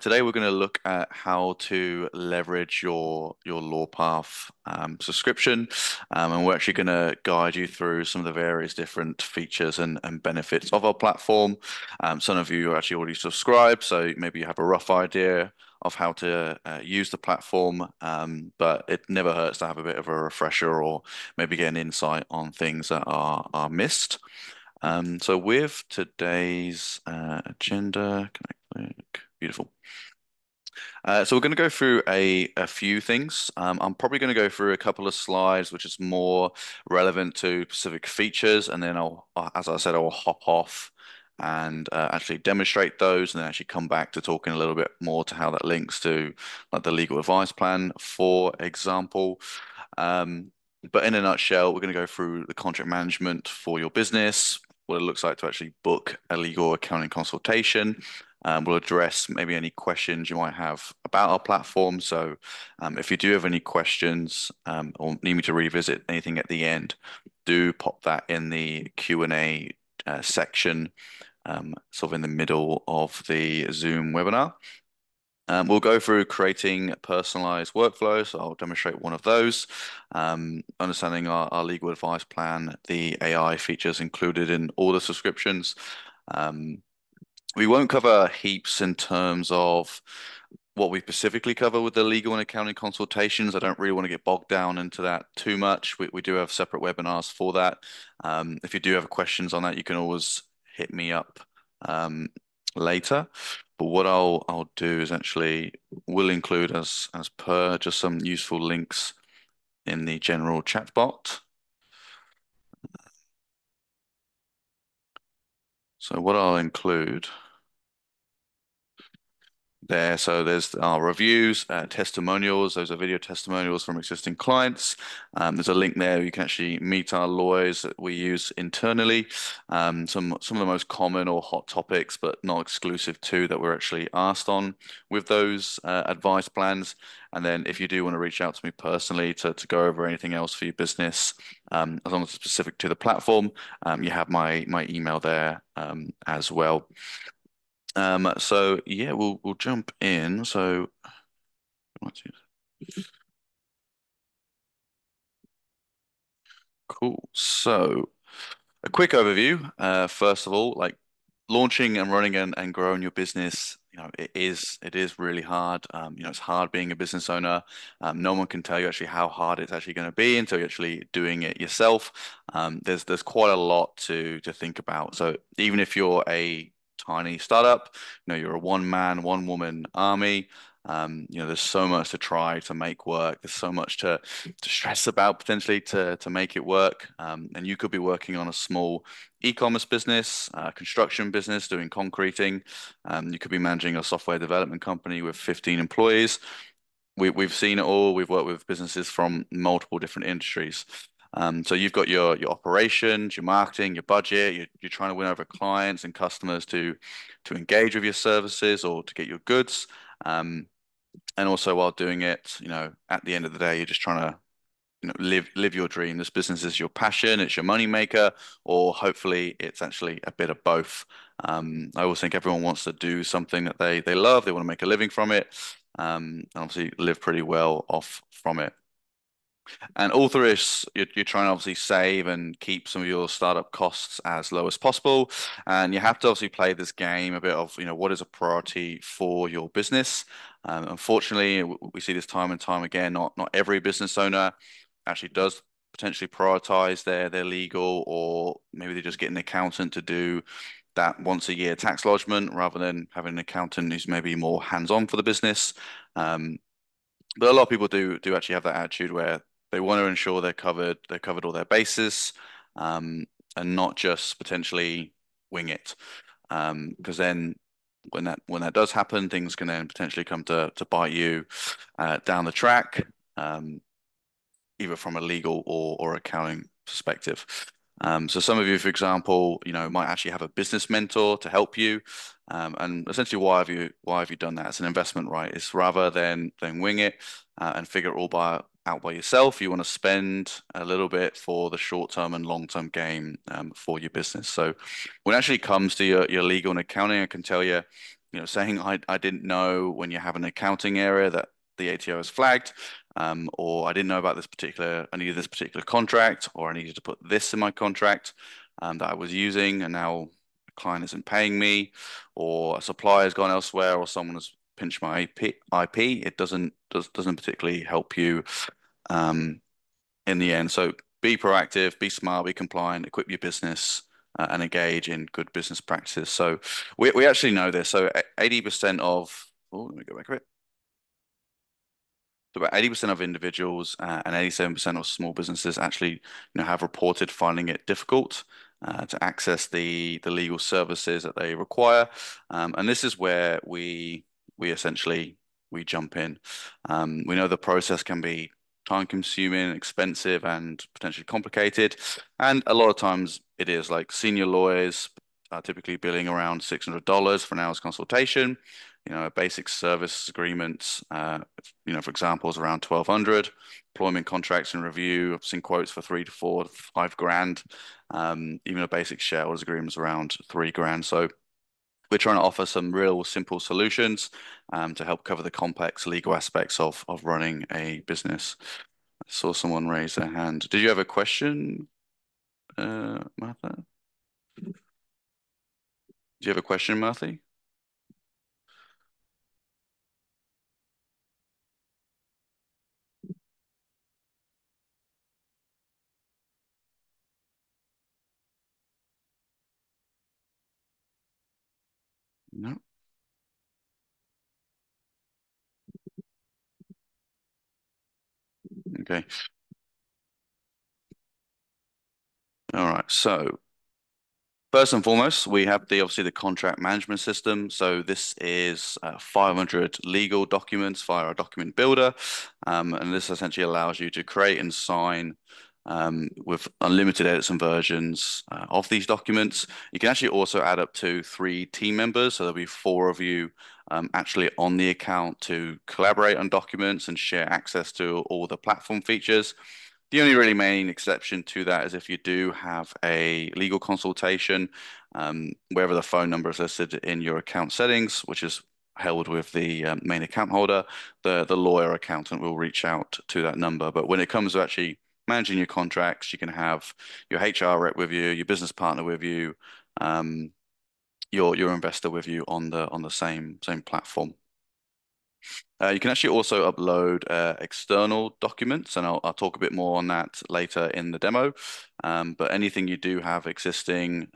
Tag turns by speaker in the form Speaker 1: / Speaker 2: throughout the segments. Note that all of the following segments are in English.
Speaker 1: Today we're going to look at how to leverage your Lawpath subscription, and we're actually going to guide you through some of the various different features and benefits of our platform. Some of you are actually already subscribed, so maybe you have a rough idea of how to use the platform, but it never hurts to have a bit of a refresher or maybe get an insight on things that are missed. So with today's agenda, can I click? Beautiful. So we're going to go through a few things. I'm probably going to go through a couple of slides, which is more relevant to specific features, and then as I said, I'll hop off and actually demonstrate those, and then actually come back to talking a little bit more to how that links to like the legal advice plan, for example. But in a nutshell, we're going to go through the contract management for your business, what it looks like to actually book a legal accounting consultation. We'll address maybe any questions you might have about our platform. So if you do have any questions or need me to revisit anything at the end, do pop that in the Q&A section, sort of in the middle of the Zoom webinar. We'll go through creating personalized workflows. So I'll demonstrate one of those. Understanding our legal advice plan, the AI features included in all the subscriptions. We won't cover heaps in terms of what we specifically cover with the legal and accounting consultations. I don't really want to get bogged down into that too much. We do have separate webinars for that. If you do have questions on that, you can always hit me up later. But what I'll do is actually will include as per just some useful links in the general chat bot. So what I'll include there. So there's our reviews, testimonials. Those are video testimonials from existing clients. There's a link there. You can actually meet our lawyers that we use internally. Some of the most common or hot topics, but not exclusive to, that we're actually asked on with those advice plans. And then if you do want to reach out to me personally to go over anything else for your business, as long as it's specific to the platform, you have my email there as well. So yeah, we'll jump in. So cool. So a quick overview. First of all, like launching and running and growing your business, it is really hard. It's hard being a business owner. No one can tell you actually how hard it's actually going to be until you're actually doing it yourself. There's quite a lot to think about. So even if you're a tiny startup, you're a one man, one woman army. There's so much to try to make work. There's so much to stress about potentially to make it work. And you could be working on a small e-commerce business, construction business, doing concreting. You could be managing a software development company with 15 employees. We've seen it all. We've worked with businesses from multiple different industries. So you've got your operations, your marketing, your budget. You're trying to win over clients and customers to engage with your services or to get your goods. And also while doing it, at the end of the day, you're just trying to live your dream. This business is your passion, it's your money maker, or hopefully it's actually a bit of both. I always think everyone wants to do something that they love. They want to make a living from it, and obviously live pretty well off from it. And all through this, you're trying to obviously save and keep some of your startup costs as low as possible. And you have to obviously play this game a bit of, what is a priority for your business. Unfortunately, we see this time and time again. Not every business owner actually does potentially prioritize their legal, or maybe they just get an accountant to do that once a year tax lodgement rather than having an accountant who's maybe more hands-on for the business. But a lot of people do actually have that attitude where they want to ensure they've covered all their bases, and not just potentially wing it. Because then when that does happen, things can then potentially come to bite you down the track, either from a legal or accounting perspective. So some of you, for example, might actually have a business mentor to help you. And essentially, why have you done that? It's an investment, right? It's rather than wing it and figure it all out by yourself. You want to spend a little bit for the short-term and long-term game for your business. So when it actually comes to your legal and accounting, I can tell you, saying I didn't know when you have an accounting area that the ATO is flagged, or I didn't know about I needed this particular contract, or I needed to put this in my contract that I was using, and now the client isn't paying me, or a supplier has gone elsewhere, or someone has pinched my IP. It doesn't particularly help you um, in the end. So be proactive, be smart, be compliant, equip your business, and engage in good business practices. So we actually know this. So 80% of, oh, let me go back a bit. So about 80% of individuals and 87% of small businesses actually, have reported finding it difficult to access the legal services that they require. And this is where we essentially we jump in. We know the process can be time consuming, expensive, and potentially complicated. And a lot of times it is like senior lawyers are typically billing around $600 for an hour's consultation. A basic service agreement, for example, is around 1,200. Employment contracts and review, I've seen quotes for 3 to 4 to 5 grand. Even a basic shareholders agreement is around 3 grand. So we're trying to offer some real simple solutions to help cover the complex legal aspects of running a business. I saw someone raise their hand. Did you have a question, Martha? Do you have a question, Martha? No. Okay. All right. So first and foremost, we have the obviously the contract management system. So this is 500 legal documents via a document builder, and this essentially allows you to create and sign with unlimited edits and versions of these documents. You can actually also add up to 3 team members, so there'll be 4 of you actually on the account to collaborate on documents and share access to all the platform features. The only really main exception to that is if you do have a legal consultation, wherever the phone number is listed in your account settings, which is held with the main account holder, the lawyer accountant will reach out to that number. But when it comes to actually managing your contracts, you can have your HR rep with you, your business partner with you, um, your investor with you on the same platform. You can actually also upload external documents, and I'll talk a bit more on that later in the demo. But anything you do have existing,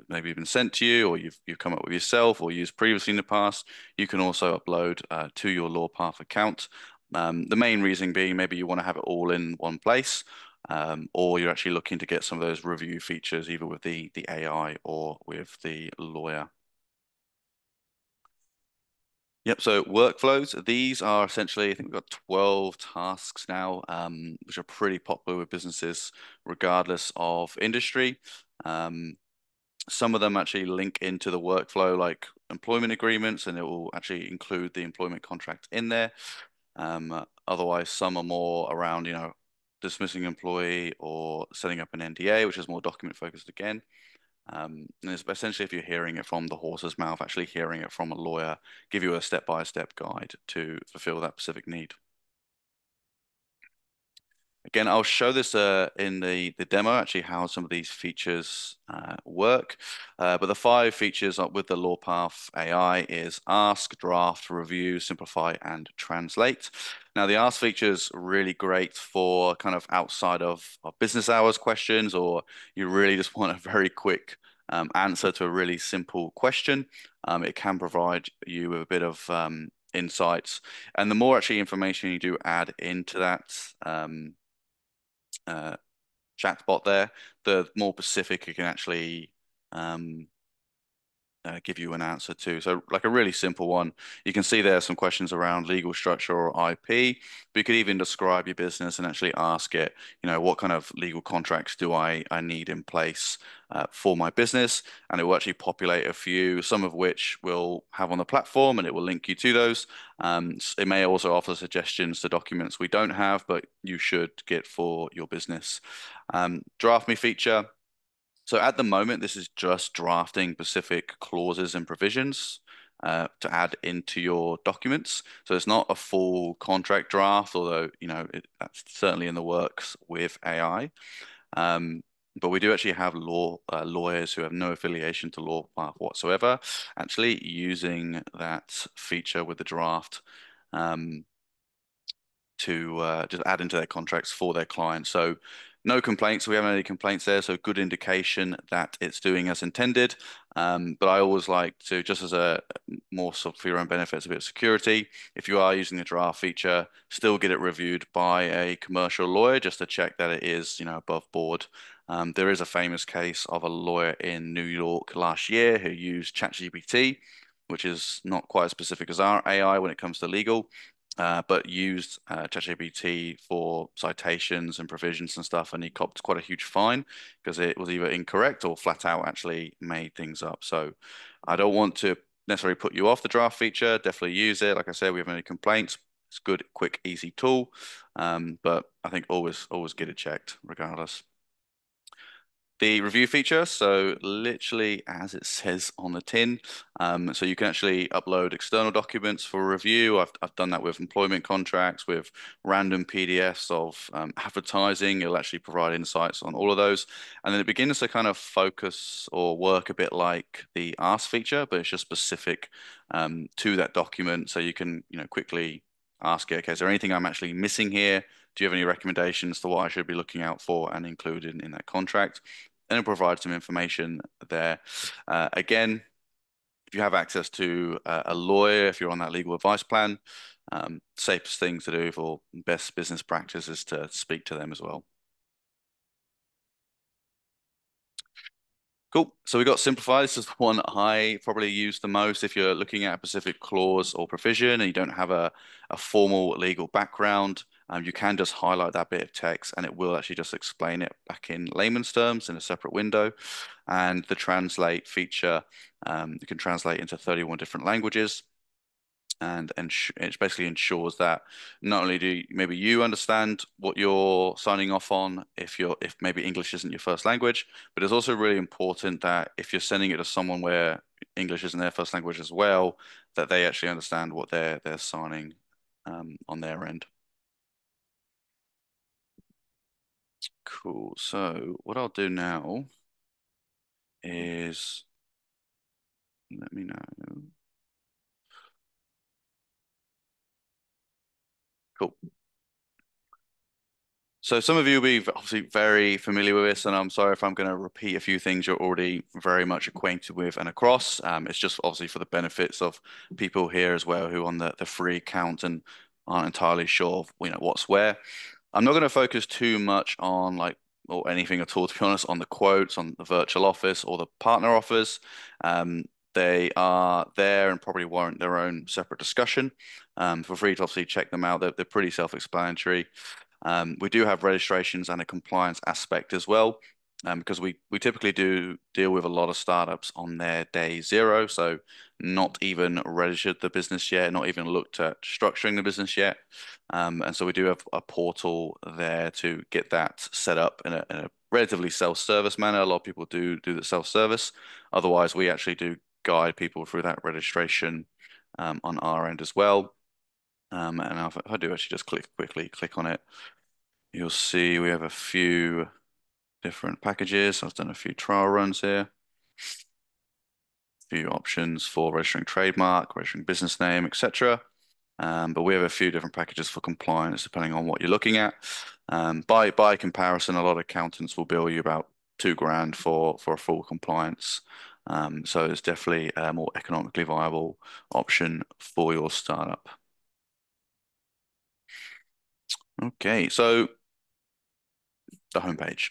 Speaker 1: maybe been sent to you, or you've come up with yourself, or used previously in the past, you can also upload to your Lawpath account. The main reason being maybe you want to have it all in one place, or you're actually looking to get some of those review features either with the AI or with the lawyer. Yep, so workflows, these are essentially, I think we've got 12 tasks now, which are pretty popular with businesses regardless of industry. Um, some of them actually link into the workflow like employment agreements, and it will actually include the employment contract in there. Otherwise, some are more around, dismissing an employee or setting up an NDA, which is more document focused again. And it's essentially if you're hearing it from the horse's mouth, actually hearing it from a lawyer, give you a step-by-step guide to fulfill that specific need. Again, I'll show this in the demo, actually, how some of these features work. But the 5 features with the Lawpath AI is ask, draft, review, simplify, and translate. Now, the ask feature is really great for kind of outside of business hours questions, or you really just want a very quick answer to a really simple question. It can provide you with a bit of insights. And the more actually information you do add into that, uh, chatbot there, the more specific it can actually um, give you an answer to. So like a really simple one, you can see there are some questions around legal structure or IP, but you could even describe your business and actually ask it, what kind of legal contracts do I need in place for my business? And it will actually populate a few, some of which we'll have on the platform and it will link you to those. It may also offer suggestions to documents we don't have, but you should get for your business. Draft me feature. So at the moment, this is just drafting specific clauses and provisions. to add into your documents. So it's not a full contract draft, although, that's certainly in the works with AI. Um, but we do actually have lawyers who have no affiliation to Lawpath whatsoever, actually using that feature with the draft. Um, to just add into their contracts for their clients. So no complaints. We haven't had any complaints there. So good indication that it's doing as intended. But I always like to, just as a more sort of for your own benefits, a bit of security. If you are using the draft feature, still get it reviewed by a commercial lawyer just to check that it is, above board. There is a famous case of a lawyer in New York last year who used ChatGPT, which is not quite as specific as our AI when it comes to legal, but used ChatGPT for citations and provisions and stuff, and he copped quite a huge fine because it was either incorrect or flat out actually made things up. So I don't want to necessarily put you off the draft feature. Definitely use it. Like I said, we haven't any complaints. It's a good, quick, easy tool. But I think always get it checked regardless. The review feature, so literally as it says on the tin, so you can actually upload external documents for review. I've done that with employment contracts, with random PDFs of advertising. It'll actually provide insights on all of those, and then it begins to kind of focus or work a bit like the Ask feature, but it's just specific to that document. So you can quickly ask it, okay, is there anything I'm actually missing here? Do you have any recommendations to what I should be looking out for and included in that contract? And it'll provide some information there. Again, if you have access to a lawyer, if you're on that legal advice plan, safest thing to do for best business practice is to speak to them as well. Cool. So we got simplify. This is the one I probably use the most if you're looking at a specific clause or provision and you don't have a formal legal background. You can just highlight that bit of text and it will actually just explain it back in layman's terms in a separate window. And the translate feature, you can translate into 31 different languages. And it basically ensures that not only do maybe you understand what you're signing off on if maybe English isn't your first language, but it's also really important that if you're sending it to someone where English isn't their first language as well, that they actually understand what they're signing on their end. Cool. So what I'll do now is let me know. Cool. So some of you will be obviously very familiar with this, and I'm sorry if I'm going to repeat a few things you're already very much acquainted with and across. It's just obviously for the benefits of people here as well who are on the free account and aren't entirely sure of, what's where. I'm not going to focus too much on or anything at all, to be honest, on the quotes, on the virtual office or the partner offers. They are there and probably warrant their own separate discussion. Feel free to obviously check them out. They're pretty self-explanatory. We do have registrations and a compliance aspect as well, because we typically do deal with a lot of startups on their day zero, so not even registered the business yet, not even looked at structuring the business yet. And so we do have a portal there to get that set up in a relatively self-service manner. A lot of people do the self-service. Otherwise, we actually do guide people through that registration on our end as well. And if I do actually just quickly click on it, you'll see we have a few different packages. I've done a few trial runs here, a few options for registering trademark, registering business name, etc. But we have a few different packages for compliance depending on what you're looking at. By comparison, a lot of accountants will bill you about 2 grand for a full compliance. So it's definitely a more economically viable option for your startup. Okay, so the homepage.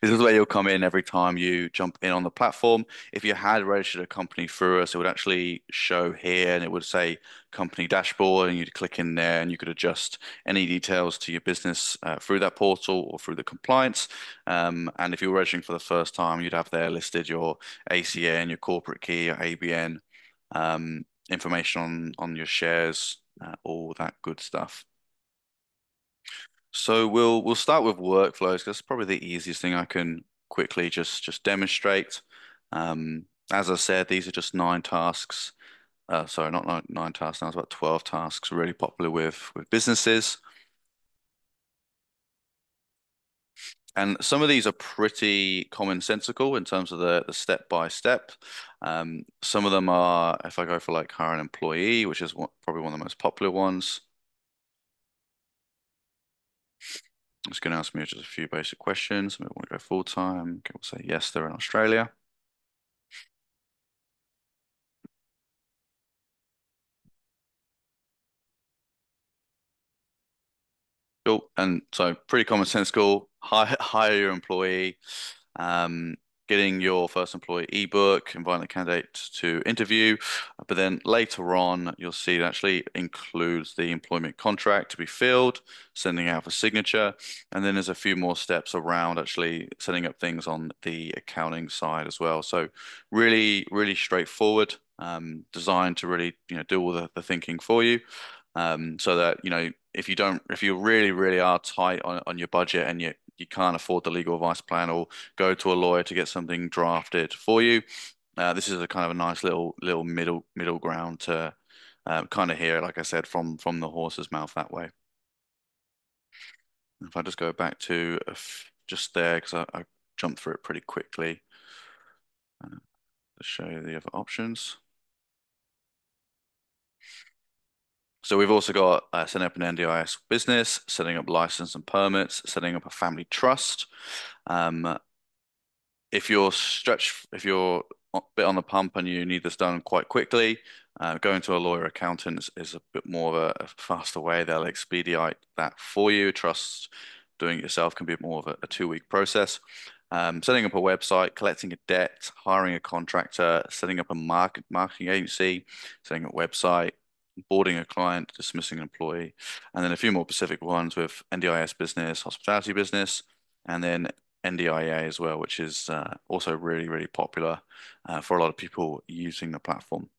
Speaker 1: This is where you'll come in every time you jump in on the platform. If you had registered a company through us, it would actually show here and it would say company dashboard, and you'd click in there and you could adjust any details to your business through that portal or through the compliance. And if you're registering for the first time, you'd have there listed your ACN, your corporate key, your ABN, information on your shares, all that good stuff. So we'll start with workflows 'cause that's probably the easiest thing I can quickly just demonstrate. As I said, these are just 9 tasks Sorry, not nine tasks now, it's about 12 tasks, really popular with businesses. And some of these are pretty commonsensical in terms of the step by step. Some of them are, if I go for like hire an employee, which is probably one of the most popular ones, it's going to ask me just a few basic questions. Maybe I want to go full time. Okay, we'll say yes, they're in Australia. Cool. And so pretty commonsensical. Hire your employee. um, Getting your first employee ebook, inviting the candidate to interview. But then later on, you'll see it actually includes the employment contract to be filled, sending out for signature. And then there's a few more steps around actually setting up things on the accounting side as well. So really, really straightforward, designed to really, do all the thinking for you. So that, if you really, really are tight on your budget and you can't afford the legal advice plan or go to a lawyer to get something drafted for you, this is a kind of a nice little middle ground to kind of hear, like I said, from the horse's mouth that way. If I just go back to just there, because I jumped through it pretty quickly to show you the other options. So we've also got setting up an NDIS business, setting up license and permits, setting up a family trust. Um, if you're a bit on the pump and you need this done quite quickly, going to a lawyer accountant is a bit more of a faster way. They'll expedite that for you. Trust doing it yourself can be more of a 2 week process. Setting up a website, collecting a debt, hiring a contractor, setting up a marketing agency, setting up a website, boarding a client, dismissing an employee, and then a few more specific ones with NDIS business, hospitality business, and then NDIA as well, which is also really, really popular for a lot of people using the platform.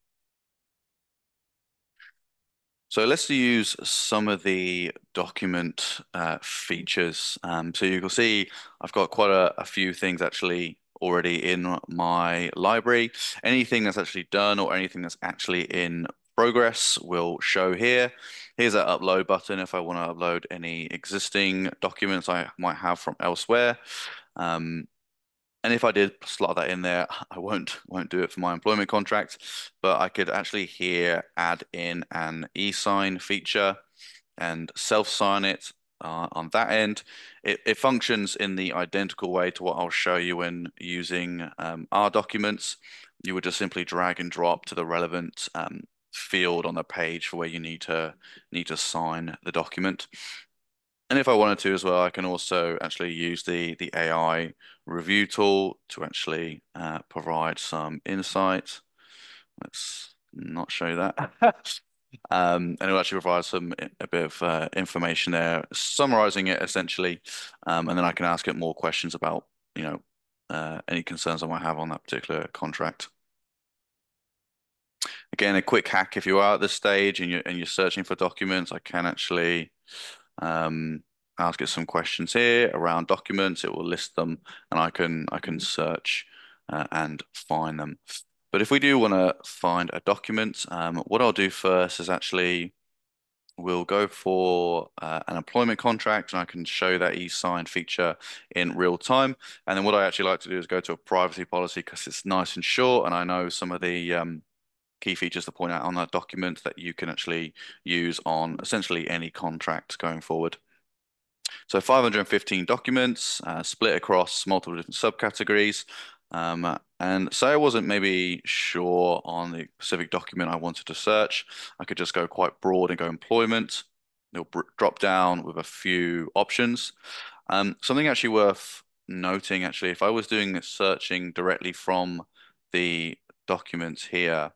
Speaker 1: So let's use some of the document features. So you can see I've got quite a few things actually already in my library. Anything that's actually done or anything that's actually in progress will show here. Here's that upload button if I want to upload any existing documents I might have from elsewhere. Um, and if I did slot that in there, I won't do it for my employment contract, but I could actually here add in an e-sign feature and self-sign it on that end. It functions in the identical way to what I'll show you when using our documents. You would just simply drag and drop to the relevant field on the page for where you need to sign the document. And if I wanted to as well, I can also actually use the AI review tool to actually provide some insight. Let's not show that. And it'll actually provide a bit of information there, summarizing it essentially. And then I can ask it more questions about, any concerns I might have on that particular contract. Again, a quick hack if you are at this stage and you're searching for documents, I can actually um, ask it some questions here around documents. It will list them, and I can search and find them. But if we do want to find a document, what I'll do first is actually we'll go for an employment contract, and I can show that e-sign feature in real time. And then what I actually like to do is go to a privacy policy because it's nice and short, and I know some of the key features to point out on that document that you can actually use on essentially any contract going forward. So 515 documents split across multiple different subcategories. And say I wasn't maybe sure on the specific document I wanted to search, I could just go quite broad and go employment. It'll drop down with a few options. Something actually worth noting, actually, if I was doing this searching directly from the documents here,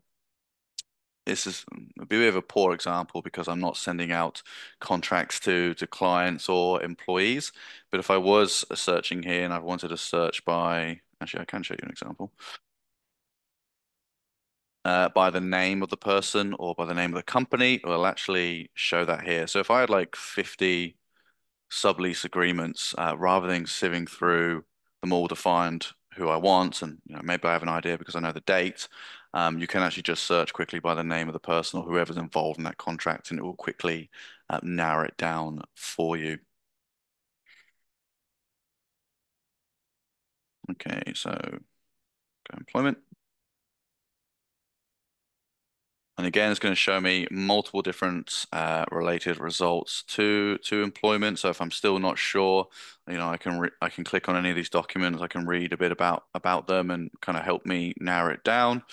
Speaker 1: this is a bit of a poor example because I'm not sending out contracts to clients or employees. But if I was searching here and I wanted to search by, actually, I can show you an example, by the name of the person or by the name of the company, it will actually show that here. So if I had like 50 sublease agreements, rather than sieving through them all to find who I want, and maybe I have an idea because I know the date. you can actually just search quickly by the name of the person or whoever's involved in that contract, and it will quickly narrow it down for you. Okay, so go employment. And again, it's going to show me multiple different related results to employment. So if I'm still not sure, I can click on any of these documents. I can read a bit about them and kind of help me narrow it down.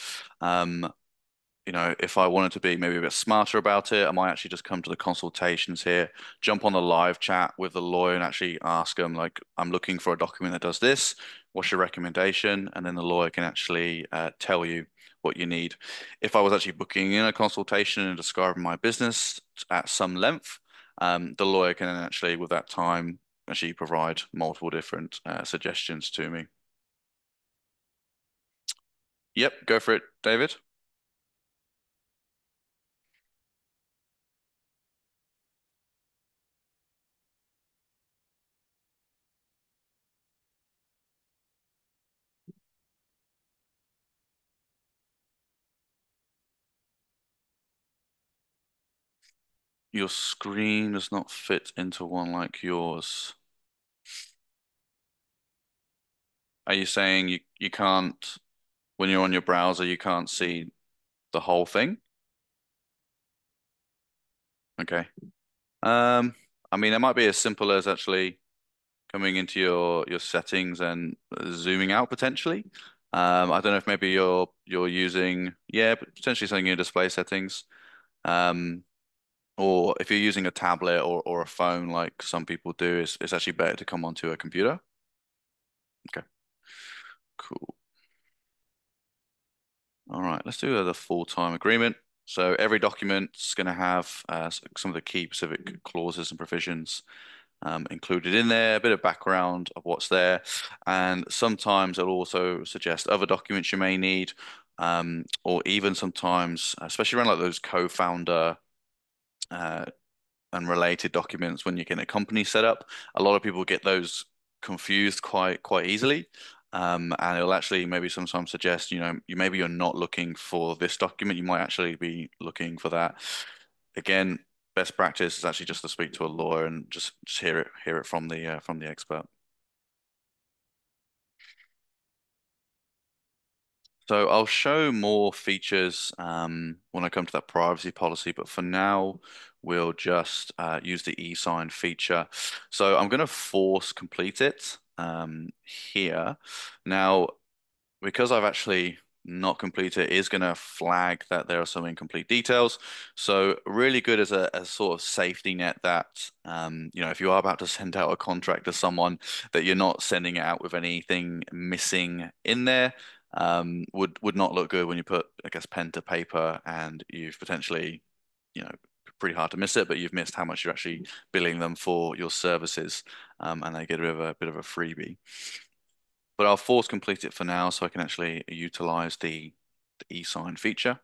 Speaker 1: Um, if I wanted to be maybe a bit smarter about it, I might actually just come to the consultations here, jump on the live chat with the lawyer and actually ask them, like, I'm looking for a document that does this. What's your recommendation? And then the lawyer can actually tell you what you need. If I was actually booking in a consultation and describing my business at some length, the lawyer can then actually, with that time, actually provide multiple different suggestions to me. Yep, go for it, David. Your screen does not fit into one like yours. Are you saying you can't, when you're on your browser, you can't see the whole thing? Okay. Um, I mean, it might be as simple as actually coming into your settings and zooming out potentially. I don't know if maybe you're using, yeah, but potentially something in your display settings. Um, or if you're using a tablet or a phone like some people do, it's actually better to come onto a computer. Okay, cool. All right, let's do the full-time agreement. So every document's going to have some of the key specific clauses and provisions included in there, a bit of background of what's there, and sometimes it'll also suggest other documents you may need, or even sometimes, especially around like those co-founder uh, and related documents when you're getting a company set up. A lot of people get those confused quite easily. And it'll actually maybe sometimes suggest, maybe you're not looking for this document, you might actually be looking for that. Again, best practice is actually just to speak to a lawyer and just hear it from the expert. So I'll show more features when I come to that privacy policy, but for now, we'll just use the e-sign feature. So I'm going to force complete it here. Now, because I've actually not completed it, is going to flag that there are some incomplete details. So really good as a sort of safety net that, if you are about to send out a contract to someone, that you're not sending it out with anything missing in there. Would not look good when you put, I guess, pen to paper and you've potentially, you know, pretty hard to miss it, but you've missed how much you're actually billing them for your services, and they get a bit of a freebie. But I'll force complete it for now so I can actually utilize the e-sign feature.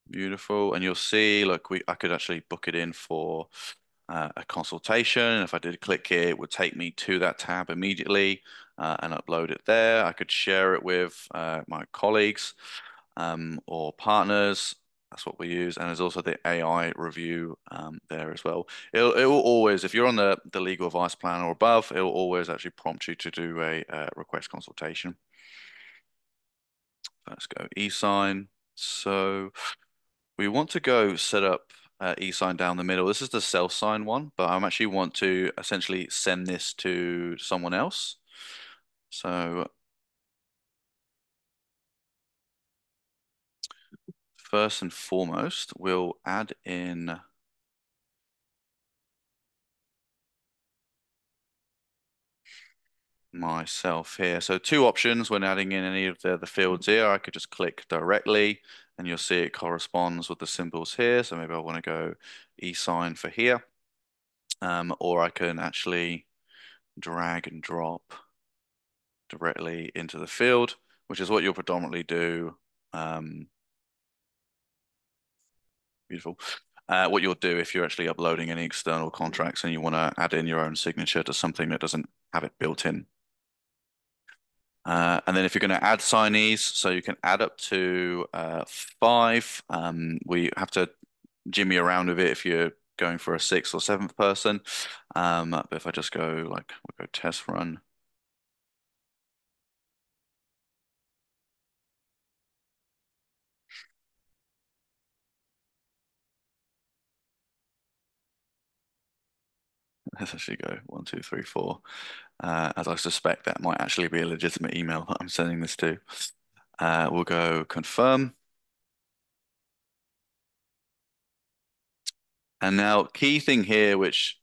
Speaker 1: Beautiful. And you'll see, look, I could actually book it in for a consultation. If I did click here, it would take me to that tab immediately and upload it there. I could share it with my colleagues or partners. That's what we use. And there's also the AI review there as well. It will always, if you're on the legal advice plan or above, it will always actually prompt you to do a request consultation. Let's go e-sign. So we want to go set up e-sign down the middle. This is the self-sign one, but I actually want to essentially send this to someone else. So first and foremost, we'll add in myself here. So two options when adding in any of the fields here. I could just click directly and you'll see it corresponds with the symbols here. So maybe I want to go e-sign for here. Or I can actually drag and drop directly into the field, which is what you'll predominantly do. Um, Beautiful. What you'll do if you're actually uploading any external contracts and you want to add in your own signature to something that doesn't have it built in. And then if you're going to add signees, so you can add up to five. We have to jimmy around with it if you're going for a sixth or seventh person. But if I just go like we'll go test run, let's actually go one, two, three, four. As I suspect that might actually be a legitimate email that I'm sending this to. We'll go confirm. And now, key thing here, which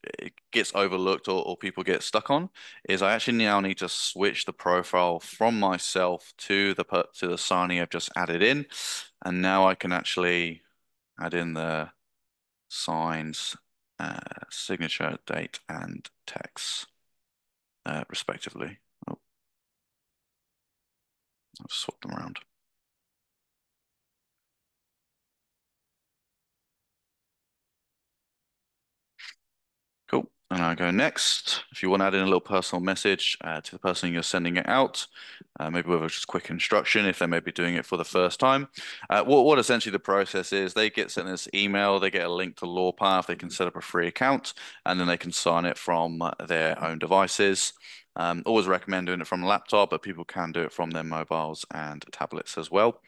Speaker 1: gets overlooked or people get stuck on, is I actually now need to switch the profile from myself to the signee I've just added in, and now I can actually add in the signs, signature, date, and text, respectively. Oh, I've swapped them around. Cool. And I go next. If you want to add in a little personal message to the person you're sending it out, maybe with a just quick instruction if they may be doing it for the first time. What essentially the process is, they get sent this email, they get a link to Lawpath, they can set up a free account, and then they can sign it from their own devices. Always recommend doing it from a laptop, but people can do it from their mobiles and tablets as well.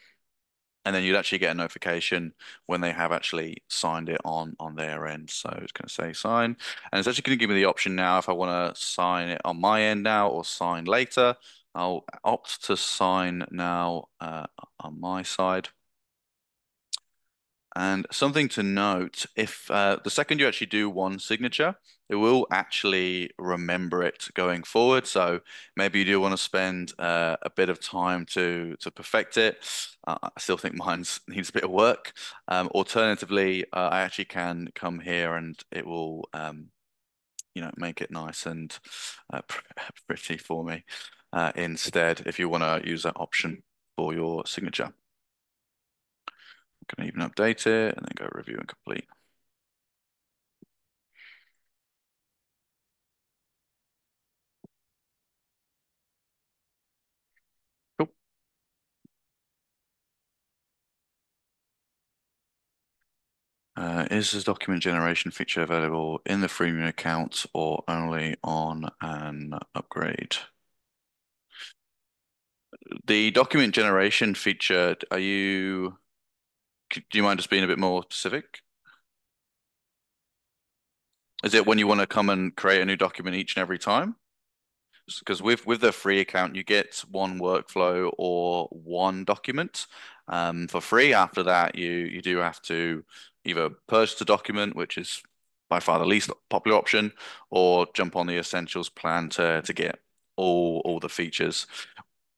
Speaker 1: And then you'd actually get a notification when they have actually signed it on their end. So it's going to say sign, and it's actually going to give me the option now if I want to sign it on my end now or sign later. I'll opt to sign now on my side. And something to note, if the second you actually do one signature, it will actually remember it going forward. So maybe you do want to spend a bit of time to perfect it. I still think mine's needs a bit of work. Alternatively, I actually can come here and it will, make it nice and pretty for me instead, if you want to use that option for your signature. Can even update it and then go review and complete. Cool. Is this document generation feature available in the freemium account or only on an upgrade? The document generation feature, do you mind just being a bit more specific? Is it when you want to come and create a new document each and every time? Because with the free account, you get one workflow or one document for free. After that, you do have to either purchase a document, which is by far the least popular option, or jump on the essentials plan to get all the features.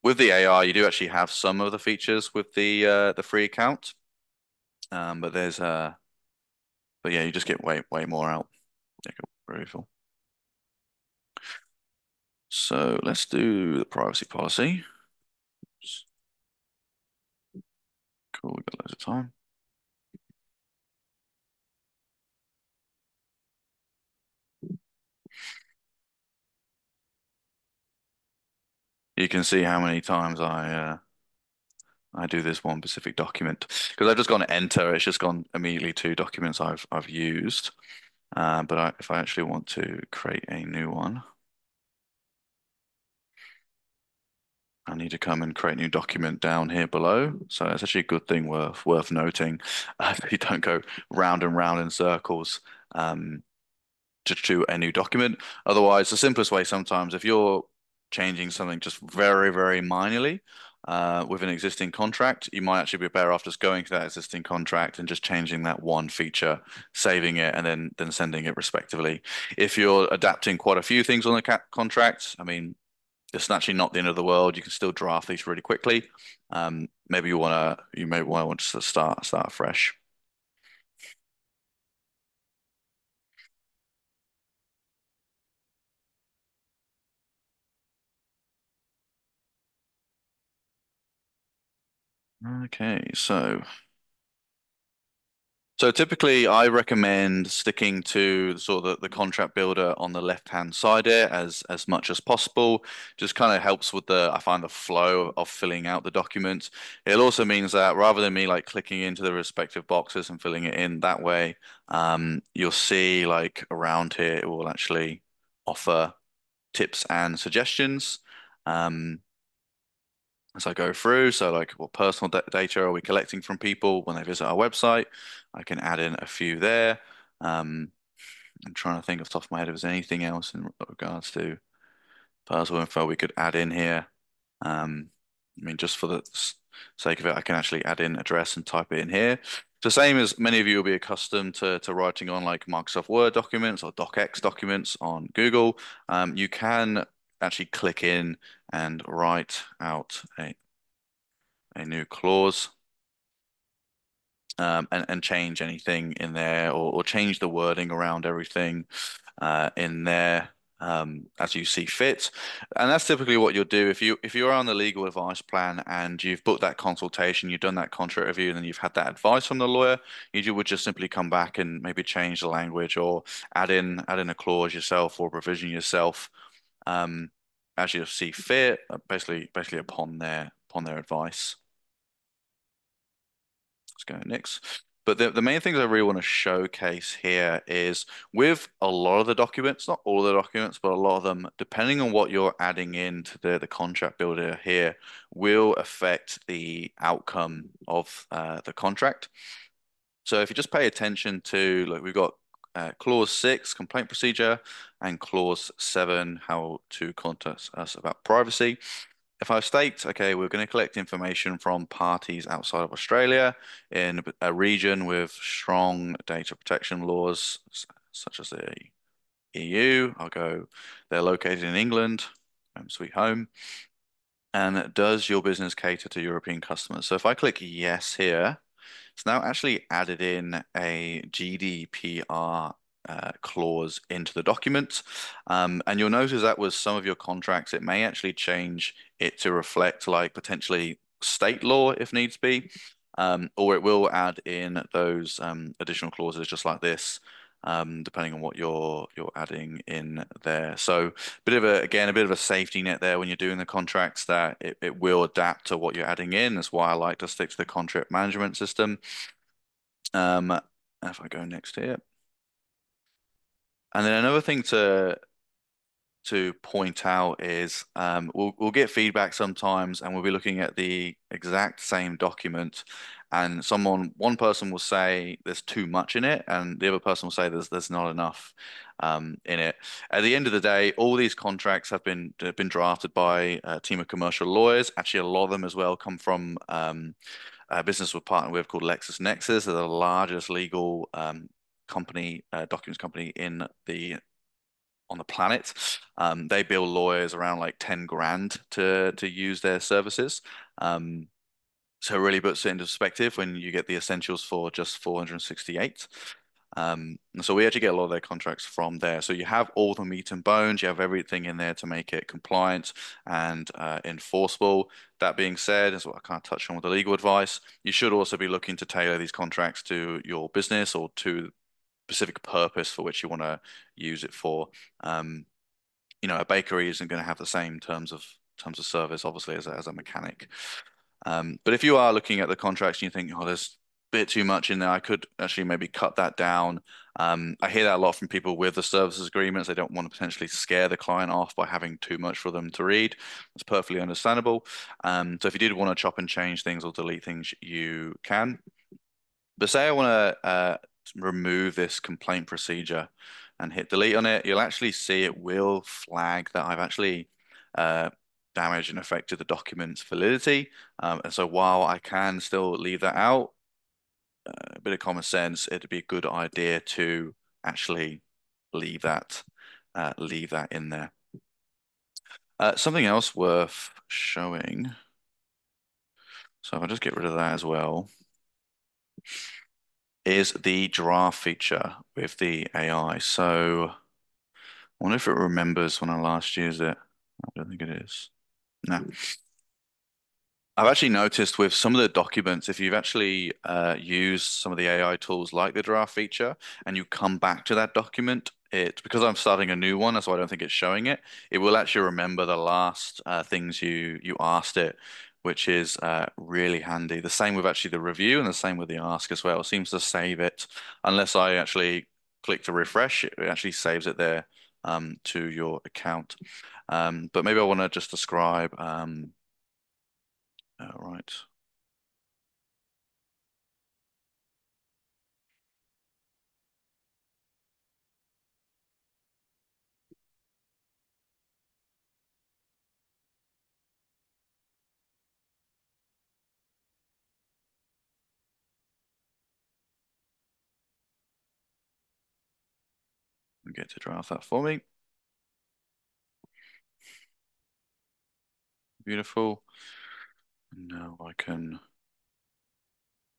Speaker 1: With the AR, you do actually have some of the features with the free account, but but yeah, you just get way more out. Yeah, cool. Very cool. So let's do the privacy policy. Cool, we got loads of time. You can see how many times I do this one specific document because I've just gone to enter. It's just gone immediately to documents I've used. If I actually want to create a new one, I need to come and create a new document down here below. So it's actually a good thing worth noting. You don't go round and round in circles. Um, to a new document. Otherwise, the simplest way sometimes, if you're changing something just very minorly with an existing contract, you might actually be better off just going to that existing contract and just changing that one feature, saving it, and then sending it respectively. If you're adapting quite a few things on the contract, I mean, it's actually not the end of the world. You can still draft these really quickly. Maybe you may want to start fresh. Okay, so So typically, I recommend sticking to sort of the contract builder on the left-hand side here as much as possible. Just kind of helps with I find the flow of filling out the document. It also means that rather than me like clicking into the respective boxes and filling it in that way, you'll see like around here it will actually offer tips and suggestions. Um, as I go through. So like what personal data are we collecting from people when they visit our website? I can add in a few there. Um, I'm trying to think off the top of my head if there's anything else in regards to personal info we could add in here. Um, I mean, just for the sake of it, I can actually add in address and type it in here. The same as many of you will be accustomed to writing on like Microsoft Word documents or DocX documents on Google. You can actually click in and write out a new clause and change anything in there or change the wording around everything in there as you see fit. And that's typically what you'll do if you're on the legal advice plan and you've booked that consultation, you've done that contract review, and then you've had that advice from the lawyer, you would just simply come back and maybe change the language or add in a clause yourself or provision yourself um, as you see fit, basically upon their advice. Let's go next. But the main things I really want to showcase here is with a lot of the documents, not all of the documents, but a lot of them, depending on what you're adding into the contract builder here, will affect the outcome of the contract. So if you just pay attention to, like, we've got clause 6, complaint procedure, and clause 7, how to contact us about privacy. If I state, okay, we're going to collect information from parties outside of Australia in a region with strong data protection laws, such as the EU, I'll go, they're located in England, home sweet home. And does your business cater to European customers? So if I click yes here, it's now actually added in a GDPR clause into the document. And you'll notice that with some of your contracts, it may actually change it to reflect like potentially state law if needs be, or it will add in those additional clauses just like this. Depending on what you're adding in there. So a bit of a safety net there when you're doing the contracts that it will adapt to what you're adding in. That's why I like to stick to the contract management system. If I go next here. And then another thing to point out is we'll get feedback sometimes and we'll be looking at the exact same document and one person will say there's too much in it and the other person will say there's not enough in it. At the end of the day, all these contracts have been drafted by a team of commercial lawyers. Actually, a lot of them as well come from a business we're partnered with called LexisNexis. They're the largest legal documents company on the planet. They bill lawyers around like 10 grand to use their services. So it really puts it into perspective when you get the essentials for just 468. And so we actually get a lot of their contracts from there. So you have all the meat and bones, you have everything in there to make it compliant and enforceable. That being said, as what I kind of touched on with the legal advice, you should also be looking to tailor these contracts to your business or to specific purpose for which you want to use it for. Um, a bakery isn't going to have the same terms of service, obviously, as a mechanic. But if you are looking at the contracts and you think, oh, there's a bit too much in there, I could actually maybe cut that down. I hear that a lot from people with the services agreements. They don't want to potentially scare the client off by having too much for them to read. It's perfectly understandable. So if you did want to chop and change things or delete things, you can. But say I want to remove this complaint procedure and hit delete on it, you'll actually see it will flag that I've actually uh, damaged and affected the document's validity. And so while I can still leave that out, a bit of common sense, it'd be a good idea to actually leave that leave that in there. Something else worth showing. So if I just get rid of that as well, is the draft feature with the AI. So I wonder if it remembers when I last used it. I don't think it is. No. I've actually noticed with some of the documents, if you've actually used some of the AI tools like the draft feature and you come back to that document, it because I'm starting a new one, that's why I don't think it's showing it. It will actually remember the last things you asked it, which is really handy. The same with actually the review and the same with the ask as well. It seems to save it unless I actually click to refresh, it actually saves it there to your account. But maybe I want to just describe. Right. Get to draft that for me. Beautiful. Now I can,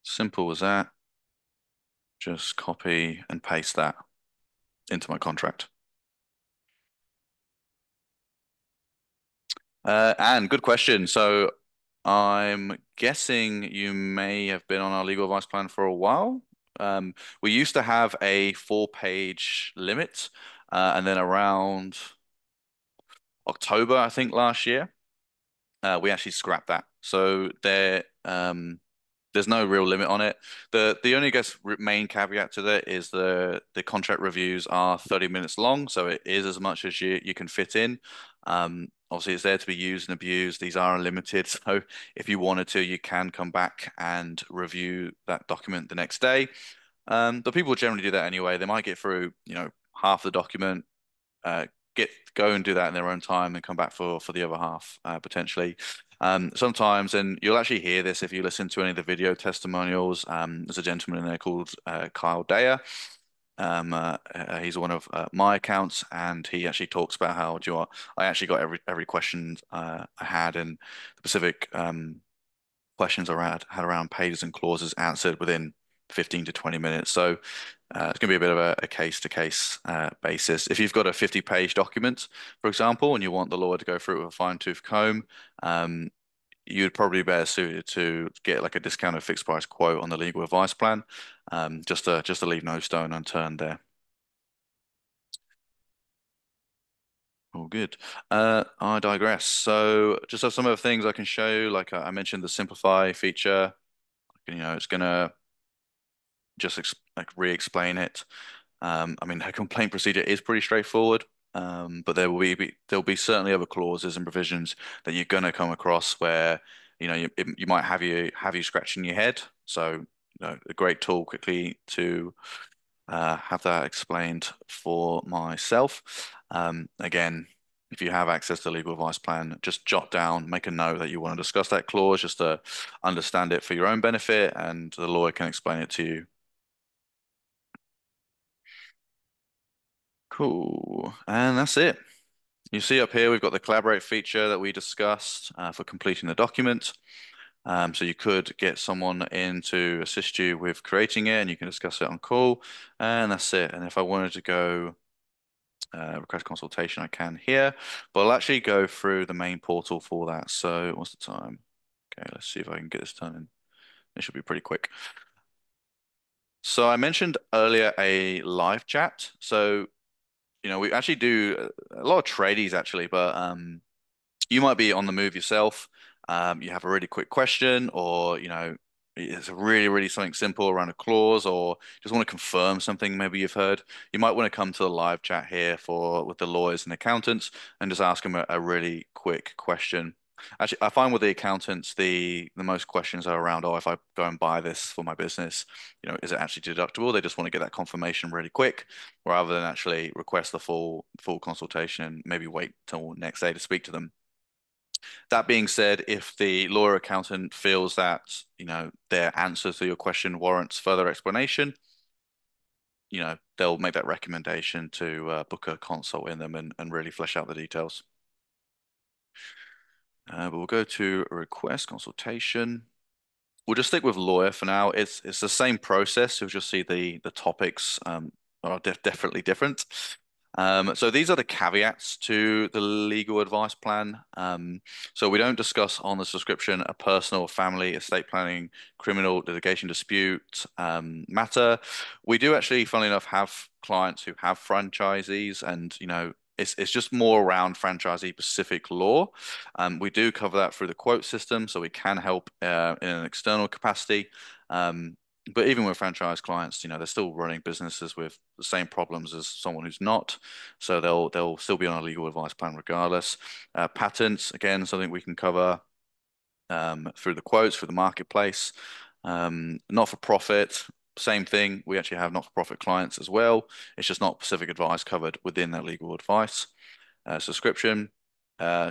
Speaker 1: simple as that, just copy and paste that into my contract. And good question. So I'm guessing you may have been on our legal advice plan for a while. We used to have a 4-page limit, and then around October, I think last year, we actually scrapped that. So there's no real limit on it. The only, I guess, main caveat to that is the contract reviews are 30 minutes long, so it is as much as you can fit in. Obviously, it's there to be used and abused. These are unlimited, so if you wanted to, you can come back and review that document the next day. But people generally do that anyway. They might get through, half the document, uh, get go and do that in their own time and come back for the other half potentially. Sometimes, and you'll actually hear this if you listen to any of the video testimonials. There's a gentleman in there called Kyle Daya. He's one of my accounts, and he actually talks about how, do you know what, I actually got every question I had, and the specific questions I had around pages and clauses answered within 15 to 20 minutes. So it's going to be a bit of a case-to-case basis. If you've got a 50-page document, for example, and you want the lawyer to go through it with a fine-tooth comb, um, you'd probably be better suited to get like a discounted fixed price quote on the legal advice plan, just to leave no stone unturned there. All good. I digress. So just have some of the things I can show you. Like I mentioned, the simplify feature. It's gonna just ex like re-explain it. I mean, her complaint procedure is pretty straightforward, but there'll be certainly other clauses and provisions that you're going to come across where you might have you scratching your head. So a great tool quickly to have that explained for myself. Again, if you have access to legal advice plan, just jot down, make a note that you want to discuss that clause just to understand it for your own benefit, and the lawyer can explain it to you. Cool. And that's it. You see up here, we've got the collaborate feature that we discussed for completing the document. So you could get someone in to assist you with creating it, and you can discuss it on call. And that's it. And if I wanted to go request consultation, I can here, but I'll actually go through the main portal for that. So what's the time? Okay, let's see if I can get this done. It should be pretty quick. So I mentioned earlier a live chat. So we actually do a lot of tradies actually, but you might be on the move yourself. You have a really quick question, or it's a really, really something simple around a clause, or just want to confirm something maybe you've heard. You might want to come to the live chat here for with the lawyers and accountants and just ask them a really quick question. Actually, I find with the accountants, the most questions are around, oh, if I go and buy this for my business, is it actually deductible? They just want to get that confirmation really quick, rather than actually request the full consultation and maybe wait till next day to speak to them. That being said, if the lawyer accountant feels that, their answer to your question warrants further explanation, they'll make that recommendation to book a consult in them and really flesh out the details. But we'll go to request consultation. We'll just stick with lawyer for now. It's the same process. You'll just see the topics are definitely different. So these are the caveats to the legal advice plan. So we don't discuss on the subscription a personal, family, estate planning, criminal litigation dispute matter. We do actually, funnily enough, have clients who have franchisees, and it's just more around franchisee specific law. We do cover that through the quote system, so we can help in an external capacity. Um, but even with franchise clients, they're still running businesses with the same problems as someone who's not. So they'll still be on a legal advice plan regardless. Patents, again, something we can cover through the quotes, through the marketplace. Not for profit, same thing. We actually have not for profit clients as well. It's just not specific advice covered within that legal advice. Subscription.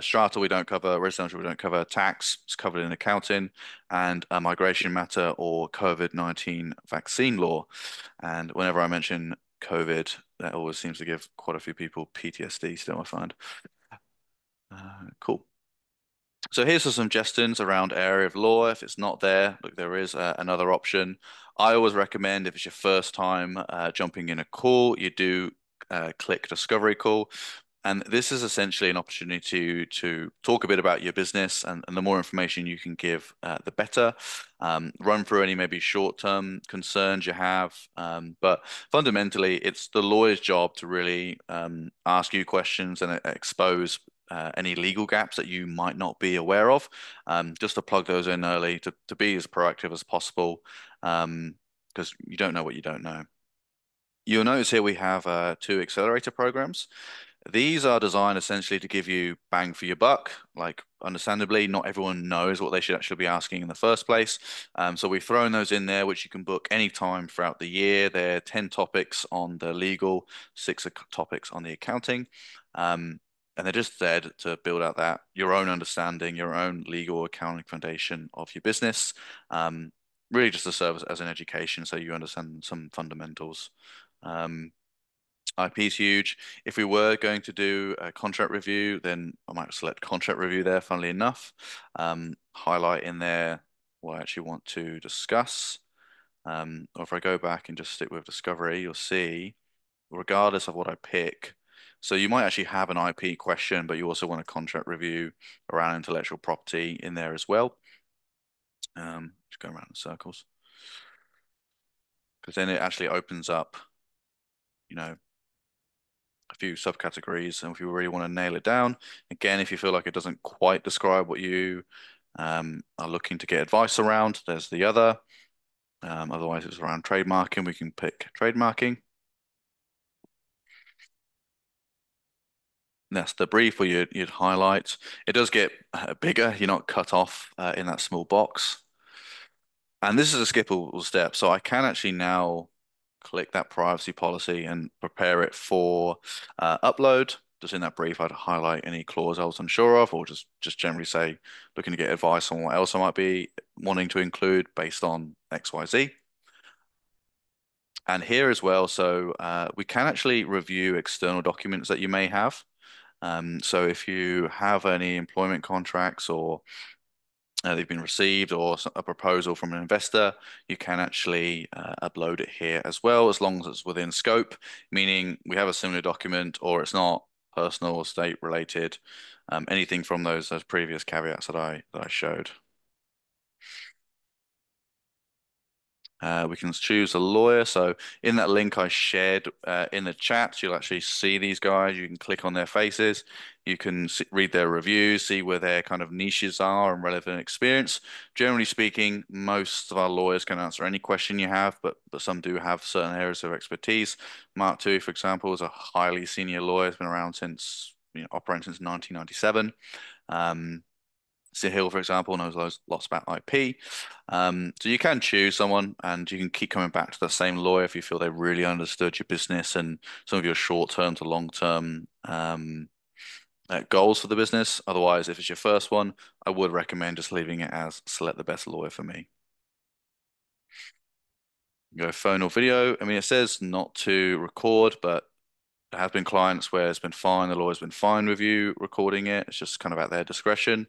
Speaker 1: Strata we don't cover, residential we don't cover, tax is covered in accounting, and a migration matter or COVID-19 vaccine law. And whenever I mention COVID, that always seems to give quite a few people PTSD still, I find. Cool. So here's some suggestions around area of law. If it's not there, look, there is another option. I always recommend if it's your first time jumping in a call, you do click discovery call. And this is essentially an opportunity to talk a bit about your business, and the more information you can give, the better. Run through any maybe short-term concerns you have. But fundamentally, it's the lawyer's job to really ask you questions and expose any legal gaps that you might not be aware of, just to plug those in early to be as proactive as possible, because you don't know what you don't know. You'll notice here we have two accelerator programs. These are designed essentially to give you bang for your buck. Like, understandably, not everyone knows what they should actually be asking in the first place. So we've thrown those in there, which you can book anytime throughout the year. There are 10 topics on the legal, six topics on the accounting. And they're just there to build out that your own understanding, your own legal accounting foundation of your business. Really just to serve as an education so you understand some fundamentals. Um, IP is huge. If we were going to do a contract review, then I might select contract review there, funnily enough. Highlight in there what I actually want to discuss. Or if I go back and just stick with discovery, you'll see, regardless of what I pick, so you might actually have an IP question, but you also want a contract review around intellectual property in there as well. Just go around in circles. Because then it actually opens up, you know, a few subcategories, and if you really want to nail it down, again, if you feel like it doesn't quite describe what you are looking to get advice around, there's the other. Otherwise, it's around trademarking. We can pick trademarking. And that's the brief where you'd highlight. It does get bigger. You're not cut off in that small box. And this is a skippable step. So I can actually now click that privacy policy and prepare it for upload. Just in that brief, I'd highlight any clause I was unsure of, or just generally say, looking to get advice on what else I might be wanting to include based on XYZ. And here as well, so we can actually review external documents that you may have. So if you have any employment contracts or they've been received or a proposal from an investor, you can actually upload it here as well, as long as it's within scope, meaning we have a similar document or it's not personal or state related, anything from those previous caveats that I showed. We can choose a lawyer. So in that link I shared in the chat, you'll actually see these guys. You can click on their faces. You can read their reviews, see where their kind of niches are and relevant experience. Generally speaking, most of our lawyers can answer any question you have, but some do have certain areas of expertise. Mark II, for example, is a highly senior lawyer. He's been around since, operating since 1997. Hill, for example, knows lots about IP. So you can choose someone and you can keep coming back to the same lawyer if you feel they really understood your business and some of your short-term to long-term goals for the business. Otherwise, if it's your first one, I would recommend just leaving it as select the best lawyer for me. Go phone or video. I mean, it says not to record, but there have been clients where it's been fine. The lawyer's been fine with you recording it. It's just kind of at their discretion.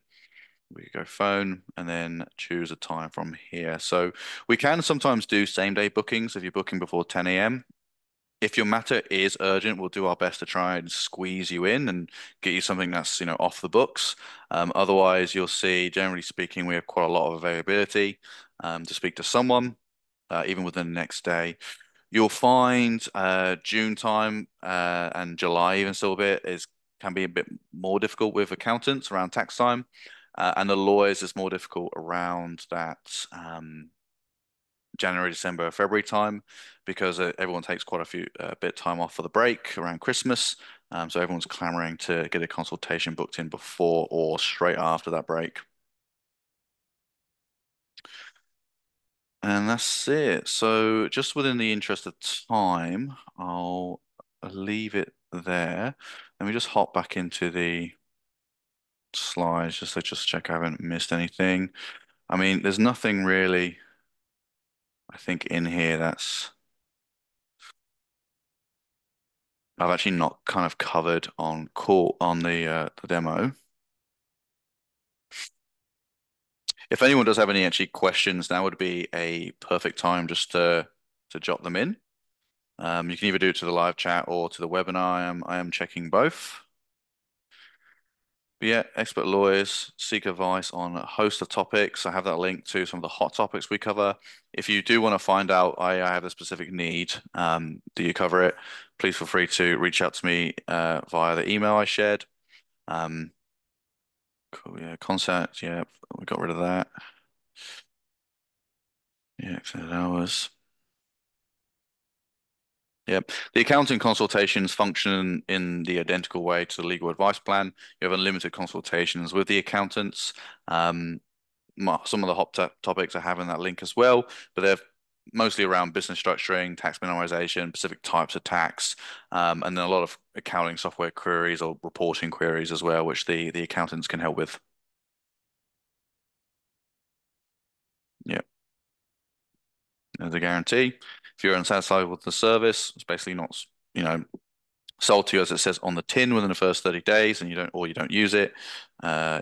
Speaker 1: We go phone and then choose a time from here. So we can sometimes do same day bookings if you're booking before 10 a.m. If your matter is urgent, we'll do our best to try and squeeze you in and get you something that's, off the books. Otherwise, you'll see, generally speaking, we have quite a lot of availability to speak to someone, even within the next day. You'll find June time and July even still a bit is can be a bit more difficult with accountants around tax time, and the lawyers is more difficult around that January, December, February time because everyone takes quite a few bit of time off for the break around Christmas. So everyone's clamoring to get a consultation booked in before or straight after that break. And that's it. So just within the interest of time, I'll leave it there. Let me just hop back into the slides just to just check I haven't missed anything. I mean, there's nothing really, I think, in here that's I've actually not kind of covered on call on the demo. If anyone does have any actually questions, now would be a perfect time just to jot them in. You can either do it to the live chat or to the webinar. I am checking both. But yeah, expert lawyers seek advice on a host of topics. I have that link to some of the hot topics we cover. If you do want to find out, I have a specific need. Do you cover it? Please feel free to reach out to me via the email I shared. Um, cool, yeah, contact. Yeah, we got rid of that. Yeah, extended hours. Yep. The accounting consultations function in the identical way to the legal advice plan. You have unlimited consultations with the accountants. Um, some of the hot topics I have in that link as well, but they're mostly around business structuring, tax minimization, specific types of tax, and then a lot of accounting software queries or reporting queries as well, which the accountants can help with. Yeah, there's a guarantee. If you're unsatisfied with the service, it's basically not, you know, sold to you as it says on the tin within the first 30 days and you don't use it,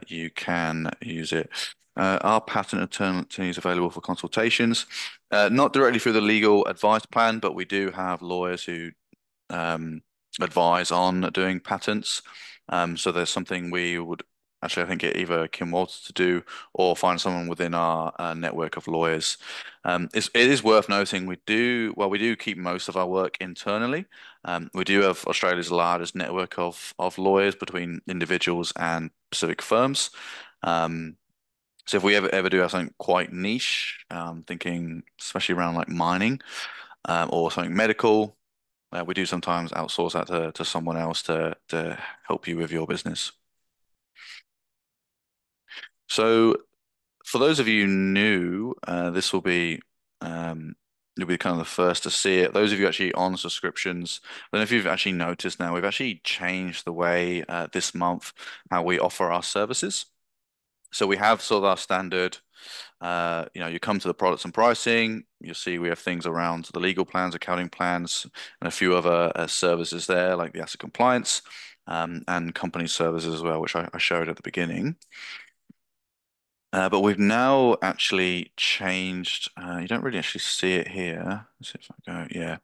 Speaker 1: you can use it. Are patent attorneys available for consultations? Not directly through the legal advice plan, but we do have lawyers who um, advise on doing patents. So there's something we would actually, I think, get either Kim Walters to do or find someone within our network of lawyers. It is worth noting we do keep most of our work internally. We do have Australia's largest network of lawyers between individuals and specific firms. Um, so if we ever do have something quite niche, thinking especially around like mining, or something medical, we do sometimes outsource that to someone else to help you with your business. So for those of you new, this will be you'll be kind of the first to see it. Those of you actually on subscriptions, I don't know if you've actually noticed now, we've actually changed the way this month how we offer our services. So we have sort of our standard, you come to the products and pricing, you'll see we have things around the legal plans, accounting plans, and a few other services there, like the asset compliance, and company services as well, which I showed at the beginning. But we've now actually changed. You don't really actually see it here. Let's see if I go. Yeah.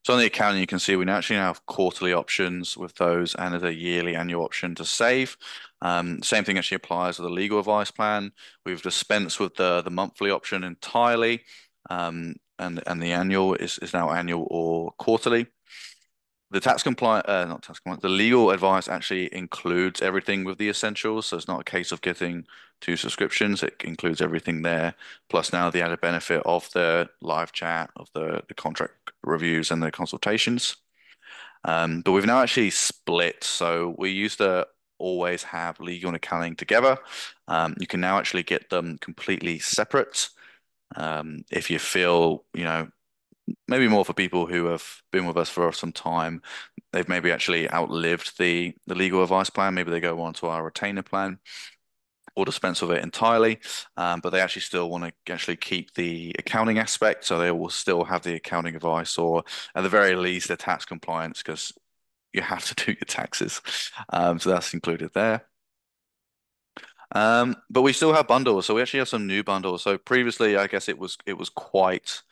Speaker 1: So on the accounting, you can see we actually now have quarterly options with those, and there's a yearly annual option to save. Same thing actually applies with the legal advice plan. We've dispensed with the monthly option entirely, and the annual is now annual or quarterly. The tax compliant, not tax compliant, the legal advice actually includes everything with the essentials. So it's not a case of getting two subscriptions. It includes everything there. Plus now the added benefit of the live chat, of the contract reviews and the consultations. But we've now actually split. So we used to always have legal and accounting together. You can now actually get them completely separate. If you feel, maybe more for people who have been with us for some time. They've maybe actually outlived the legal advice plan. Maybe they go on to our retainer plan or dispense with it entirely. But they actually still want to actually keep the accounting aspect, so they will still have the accounting advice or at the very least the tax compliance because you have to do your taxes. So that's included there. But we still have bundles, so we actually have some new bundles. So previously, I guess it was quite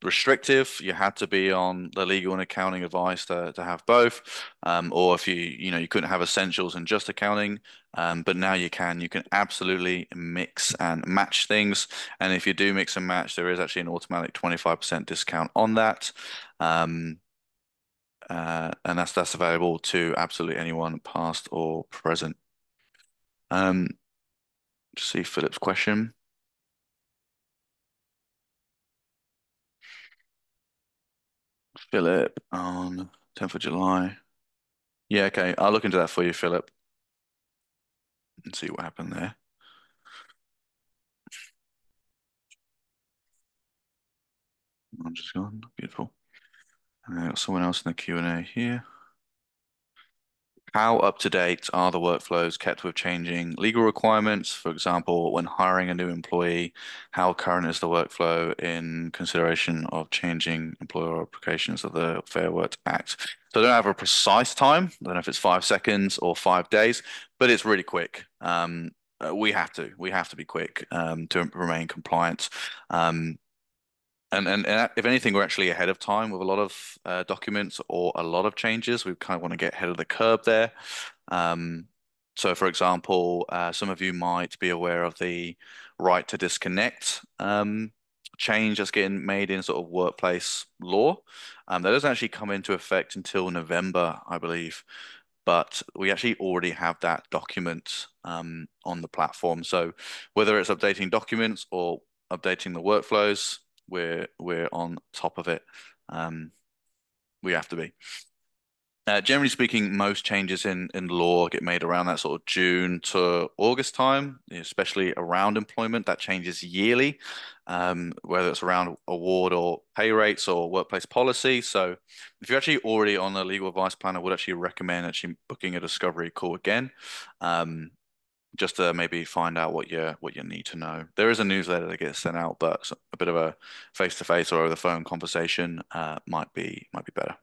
Speaker 1: Restrictive. You had to be on the legal and accounting advice to have both. Or if you couldn't have essentials and just accounting. But now you can. You can absolutely mix and match things. And if you do mix and match, there is actually an automatic 25% discount on that. Um, and that's available to absolutely anyone, past or present. Um, see Philip's question. Philip on 10th of July. Yeah, okay. I'll look into that for you, Philip, and see what happened there. I'm just gone. Beautiful. Got someone else in the Q&A here. How up to date are the workflows kept with changing legal requirements? For example, when hiring a new employee, how current is the workflow in consideration of changing employer applications of the Fair Work Act? So I don't have a precise time. I don't know if it's 5 seconds or 5 days, but it's really quick. We have to be quick to remain compliant. Um, and if anything, we're actually ahead of time with a lot of documents or a lot of changes. We kind of want to get ahead of the curve there. Um, so, for example, some of you might be aware of the right to disconnect change that's getting made in sort of workplace law. That doesn't actually come into effect until November, I believe, but we actually already have that document on the platform. So whether it's updating documents or updating the workflows, we're on top of it. Um, we have to be. Generally speaking, most changes in law get made around that sort of June to August time, especially around employment. That changes yearly, whether it's around award or pay rates or workplace policy. So if you're actually already on a legal advice plan, I would actually recommend actually booking a discovery call again, um, just to maybe find out what you need to know. There is a newsletter that gets sent out, but a bit of a face-to-face or over the phone conversation might be better.